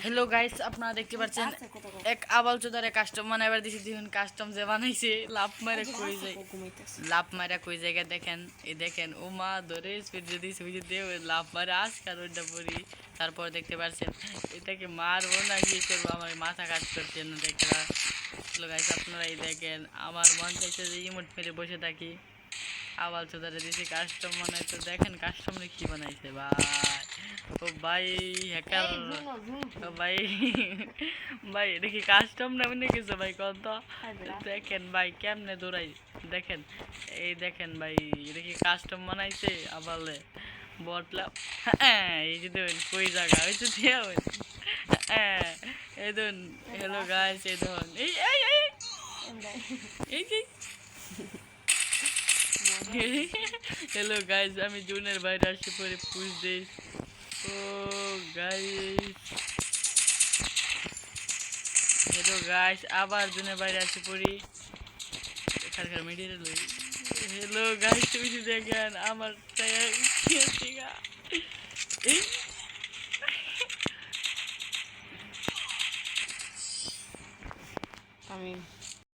Hello guys, আপনারা দেখতে পাচ্ছেন এক আবাল চোদারে কাস্টম বানাইবার দিছি। দেখুন কাস্টম যে বানাইছে লাভ মারা কই জায়গা দেখেন, এই দেখেন ও মা ধরে স্পিড যদি সুইচ দিয়ে লাভ মারা আজকাল ওইটা পড়ি। তারপর দেখতে পাচ্ছেন এটাকে মারবো না কি করবো, আমার মাথা কাজ করছে না দেখা। হ্যালো গাইস, আপনারা এই দেখেন আমার মন চাইছে যে ইমোট মেরে বসে থাকি। আবাল চোদারে দিছি কাস্টম বানাইছে, দেখেন কাস্টমে কি বানাইছে ভাই। ও ভাই হ্যাকার, ও ভাই ভাই এটা কি কাস্টম না মনে কিছু ভাই কত। দেখেন ভাই কেমনে দৌড়াই, দেখেন এই দেখেন ভাই এটা কি কাস্টম বানাইছে আবালে বটলা। এই যে দেখুন কই জায়গা ওই তো দিয়া এই দেখুন। হ্যালো গাইস, এই দেখুন এই এই এই এই এই হ্যালো গাইস, আমি জুনের বাইরে আসি পরে পুষ দিই। ও গাইস, হ্যালো গাইস, আবার জুনের বাইরে আসি পড়ি। খার মেডিরে লই। হ্যালো গাইস, তুমি যদি দেখেন আমার টায়ার কি আছে গা। এই আমি